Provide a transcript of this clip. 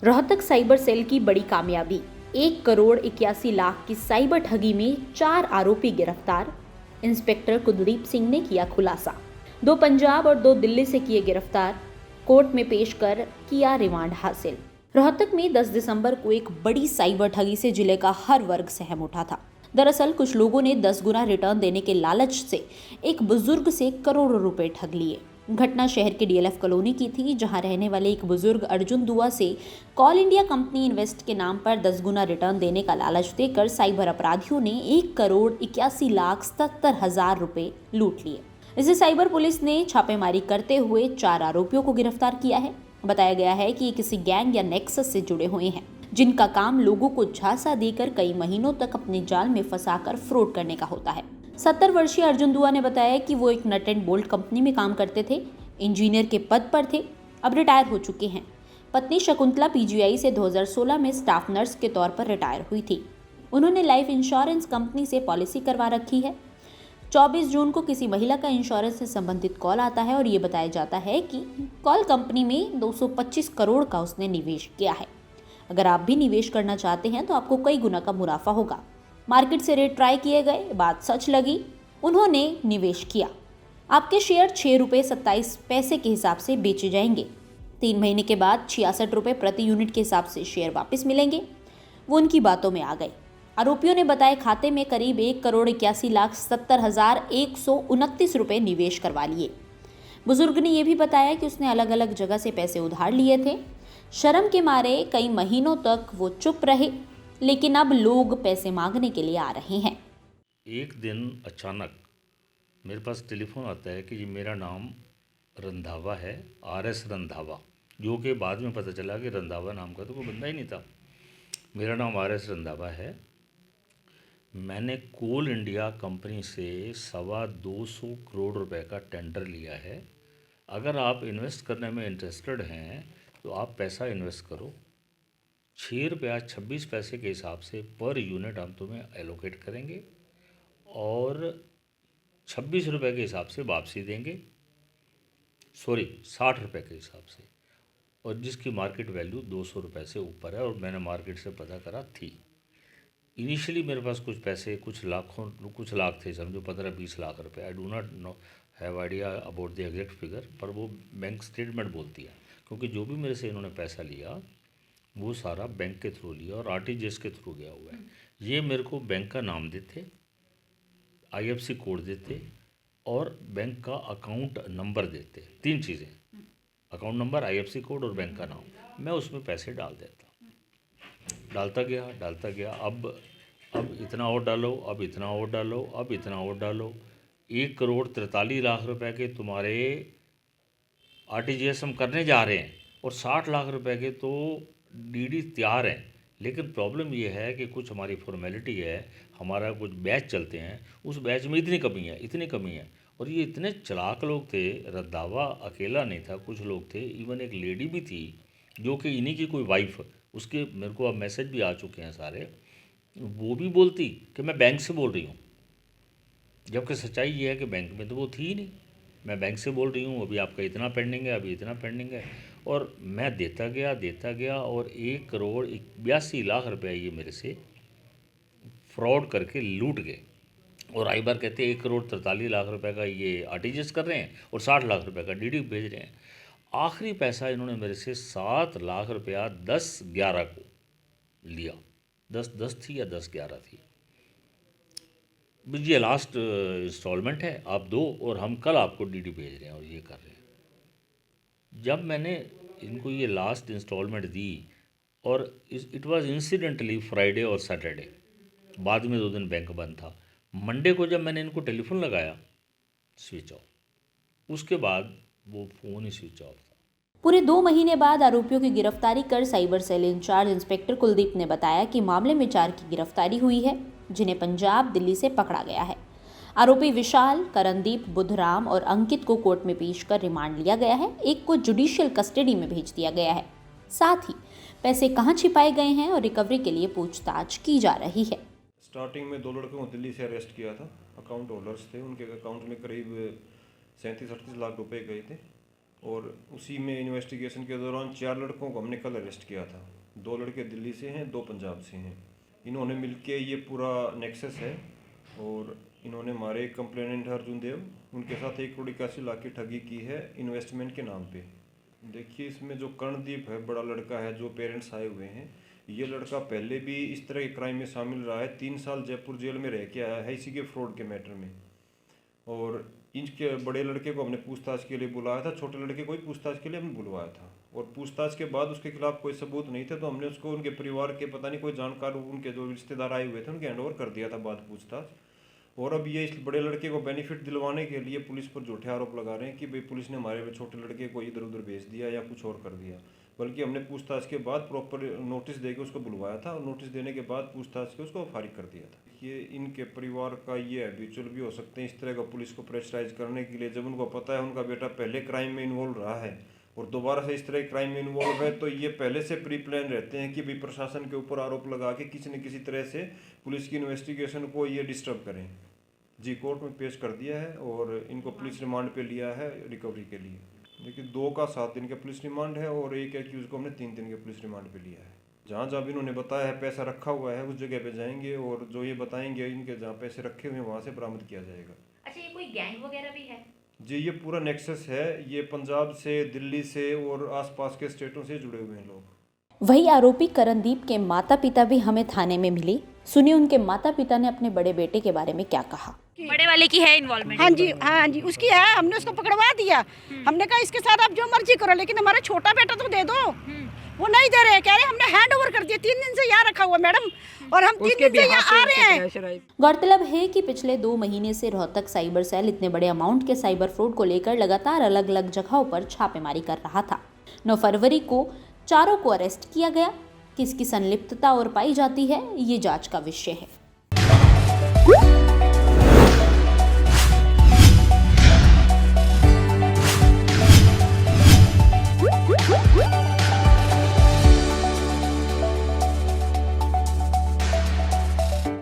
Rohtak cyber cell की बड़ी कामयाबी। 1 करोड़ 81 लाख की साइबर ठगी में 4 आरोपी गिरफ्तार। इंस्पेक्टर कुलदीप सिंह ने किया खुलासा। 2 पंजाब और 2 दिल्ली से किए गिरफ्तार। कोर्ट में पेश कर किया रिमांड हासिल। रोहतक में 10 दिसंबर को एक बड़ी साइबर ठगी से जिले का हर वर्ग सहम उठा था। दरअसल कुछ लोगों ने 10 गुना रिटर्न देने के लालच से एक बुजुर्ग से करोड़ों रुपए ठग लिए। घटना शहर के डीएलएफ कॉलोनी की थी, जहां रहने वाले एक बुजुर्ग अर्जुन दुआ से कॉल इंडिया कंपनी इन्वेस्ट के नाम पर 10 गुना रिटर्न देने का लालच देकर साइबर अपराधियों ने 1 करोड़ 81 लाख 70 हजार रुपए लूट लिए। इसे साइबर पुलिस ने छापेमारी करते हुए 4 आरोपियों को गिरफ्तार किया है। बताया गया है कि ये किसी गैंग या नेक्सस से जुड़े हुए हैं, जिनका काम लोगों को झांसा देकर कई महीनों तक अपने जाल में फंसाकर फ्रॉड करने का होता है। 70 वर्षीय अर्जुन दुआ ने बताया कि वो एक नट एंड बोल्ट कंपनी में काम करते थे, इंजीनियर के पद पर थे, अब रिटायर हो चुके हैं। पत्नी शकुंतला पीजीआई से 2016 में स्टाफ नर्स के तौर पर रिटायर हुई थी। उन्होंने लाइफ इंश्योरेंस कंपनी से पॉलिसी करवा रखी है। 24 जून को किसी महिला का इंश्योरेंस से संबंधित कॉल आता है और ये बताया जाता है कि कॉल कंपनी में 225 करोड़ का उसने निवेश किया है। अगर आप भी निवेश करना चाहते हैं तो आपको कई गुना का मुनाफा होगा। मार्केट से रेट ट्राई किए गए, बात सच लगी, उन्होंने निवेश किया। आपके शेयर 6 रुपये 27 पैसे के हिसाब से बेचे जाएंगे। 3 महीने के बाद 66 रुपये प्रति यूनिट के हिसाब से शेयर वापस मिलेंगे। वो उनकी बातों में आ गए। आरोपियों ने बताया खाते में करीब 1 करोड़ 81 लाख 70 हजार 129 रुपये निवेश करवा लिए। बुजुर्ग ने यह भी बताया कि उसने अलग अलग जगह से पैसे उधार लिए थे। शर्म के मारे कई महीनों तक वो चुप रहे, लेकिन अब लोग पैसे मांगने के लिए आ रहे हैं। एक दिन अचानक मेरे पास टेलीफोन आता है कि ये मेरा नाम रंधावा है, आरएस रंधावा, जो कि बाद में पता चला कि रंधावा नाम का तो कोई बंदा ही नहीं था। मेरा नाम आरएस रंधावा है। मैंने कोल इंडिया कंपनी से 225 करोड़ रुपए का टेंडर लिया है। अगर आप इन्वेस्ट करने में इंटरेस्टेड हैं तो आप पैसा इन्वेस्ट करो। 6 रुपया 26 पैसे के हिसाब से पर यूनिट हम तुम्हें एलोकेट करेंगे और 26 रुपये के हिसाब से वापसी देंगे। 60 रुपये के हिसाब से, और जिसकी मार्केट वैल्यू 200 रुपये से ऊपर है, और मैंने मार्केट से पता करा थी। इनिशियली मेरे पास कुछ पैसे, कुछ लाख थे, समझो 15-20 लाख रुपए। I do not know have idea about the exact figure, पर वो बैंक स्टेटमेंट बोलती है, क्योंकि जो भी मेरे से इन्होंने पैसा लिया वो सारा बैंक के थ्रू लिया और आरटीजीएस के थ्रू गया हुआ है। ये मेरे को बैंक का नाम देते, आईएफएससी कोड देते और बैंक का अकाउंट नंबर देते। 3 चीज़ें, अकाउंट नंबर, आईएफएससी कोड और बैंक का नाम। मैं उसमें पैसे डाल देता, डालता गया। अब इतना और डालो, अब इतना और डालो, अब इतना और डालो। 1 करोड़ 43 लाख रुपए के तुम्हारे आरटीजीएस हम करने जा रहे हैं और 60 लाख रुपए के तो डीडी तैयार हैं। लेकिन प्रॉब्लम ये है कि कुछ हमारी फॉर्मेलिटी है, हमारा कुछ बैच चलते हैं, उस बैच में इतनी कमी है। और ये इतने चालाक लोग थे, रंधावा अकेला नहीं था, कुछ लोग थे, इवन एक लेडी भी थी जो कि इन्हीं की कोई वाइफ, उसके मेरे को अब मैसेज भी आ चुके हैं सारे, वो भी बोलती कि मैं बैंक से बोल रही हूँ, जबकि सच्चाई ये है कि बैंक में तो वो थी ही नहीं। मैं बैंक से बोल रही हूँ, अभी आपका इतना पेंडिंग है, अभी इतना पेंडिंग है, और मैं देता गया और 1 करोड़ 82 लाख रुपया ये मेरे से फ्रॉड करके लूट गए। और आई बार कहते हैं 1 करोड़ 43 लाख रुपए का ये आरटीजीएस कर रहे हैं और 60 लाख रुपए का डीडी भेज रहे हैं। आखिरी पैसा इन्होंने मेरे से 7 लाख रुपया 10/11 को लिया। 10 थी या 10/11 थी। ये लास्ट इंस्टॉलमेंट है, आप दो और हम कल आपको डीडी भेज रहे हैं और ये कर रहे हैं। जब मैंने इनको ये लास्ट इंस्टॉलमेंट दी, और इट वाज इंसिडेंटली फ्राइडे और सैटरडे, बाद में 2 दिन बैंक बंद था। मंडे को जब मैंने इनको टेलीफोन लगाया, स्विच ऑफ। उसके बाद वो फ़ोन ही स्विच ऑफ था। पूरे 2 महीने बाद आरोपियों की गिरफ्तारी कर cyber cell incharge inspector Kuldeep ने बताया कि मामले में 4 की गिरफ्तारी हुई है, जिन्हें पंजाब, दिल्ली से पकड़ा गया है। आरोपी विशाल, करणदीप, बुधराम और अंकित को कोर्ट में पेश कर रिमांड लिया गया है। एक को जुडिशियल कस्टडी में भेज दिया गया है। साथ ही पैसे कहां छिपाए गए हैं और रिकवरी के लिए पूछताछ की जा रही है। स्टार्टिंग में 2 लड़कों को दिल्ली से अरेस्ट किया था। अकाउंट होल्डर्स थे, उनके अकाउंट में करीब 37-38 लाख रुपए गए थे और उसी में इन्वेस्टिगेशन के दौरान 4 लड़कों को हमने कल अरेस्ट किया था। 2 लड़के दिल्ली से हैं, 2 पंजाब से हैं। इन्होंने मिलके ये पूरा नेक्सस है और इन्होंने हमारे कंप्लेनेंट अर्जुन देव उनके साथ 1 करोड़ 81 लाख की ठगी की है इन्वेस्टमेंट के नाम पे। देखिए, इसमें जो कर्णदीप है, बड़ा लड़का है, जो पेरेंट्स आए हुए हैं, ये लड़का पहले भी इस तरह के क्राइम में शामिल रहा है। 3 साल जयपुर जेल में रह के आया है इसी के फ्रॉड के मैटर में। और इनके बड़े लड़के को हमने पूछताछ के लिए बुलाया था, छोटे लड़के को ही पूछताछ के लिए हमने बुलवाया था। और पूछताछ के बाद उसके खिलाफ कोई सबूत नहीं थे, तो हमने उसको उनके परिवार के पता नहीं कोई जानकार, उनके जो रिश्तेदार आए हुए थे, उनके हैंड ओवर कर दिया था बाद पूछताछ। और अब ये इस बड़े लड़के को बेनिफिट दिलवाने के लिए पुलिस पर झूठे आरोप लगा रहे हैं कि भाई पुलिस ने हमारे छोटे लड़के को इधर उधर भेज दिया या कुछ और कर दिया। बल्कि हमने पूछताछ के बाद प्रॉपर नोटिस देके उसको बुलवाया था और नोटिस देने के बाद पूछताछ के उसको फारिग कर दिया था। ये इनके परिवार का ये हैबिचुअल भी हो सकते हैं इस तरह का पुलिस को प्रेशराइज करने के लिए। जब उनको पता है उनका बेटा पहले क्राइम में इन्वॉल्व रहा है और दोबारा से इस तरह क्राइम में इन्वॉल्व है, तो ये पहले से प्री प्लान रहते हैं कि भाई प्रशासन के ऊपर आरोप लगा के किसी न किसी तरह से पुलिस की इन्वेस्टिगेशन को ये डिस्टर्ब करें। जी, कोर्ट में पेश कर दिया है और इनको पुलिस रिमांड पे लिया है रिकवरी के लिए। देखिए, 2 का 7 दिन का पुलिस रिमांड है और एक एक्यूज को हमने 3 दिन के पुलिस रिमांड पे लिया है। जहाँ जहाँ भी इन्होंने बताया है पैसा रखा हुआ है उस जगह पे जाएंगे और जो ये बताएंगे इनके जहाँ पैसे रखे हुए हैं वहाँ से बरामद किया जाएगा। अच्छा, ये कोई गैंग वगैरह भी है? जी, ये पूरा नेक्सस है। ये पंजाब से, दिल्ली से और आसपास के स्टेटों से जुड़े हुए हैं लोग। वही आरोपी करणदीप के माता पिता भी हमें थाने में मिले। सुनिए उनके माता पिता ने अपने बड़े बेटे के बारे में क्या कहा। बड़े वाले की है इन्वॉल्वमेंट? हाँ जी उसकी है। हमने उसको पकड़वा दिया। हमने कहा इसके साथ आप जो मर्जी करो, लेकिन हमारा छोटा बेटा तो दे दो। वो नहीं दे रहे, कह रहे हमने हैंड ओवर कर दिया। 3 दिन से यहाँ रखा हुआ मैडम, और हम 3 दिन से यहाँ आ रहे हैं। गौरतलब है कि पिछले 2 महीने से रोहतक साइबर सेल इतने बड़े अमाउंट के साइबर फ्रॉड को लेकर लगातार अलग अलग जगहों पर छापेमारी कर रहा था। 9 फरवरी को चारों को अरेस्ट किया गया। किसकी संलिप्तता और पाई जाती है, ये जांच का विषय है।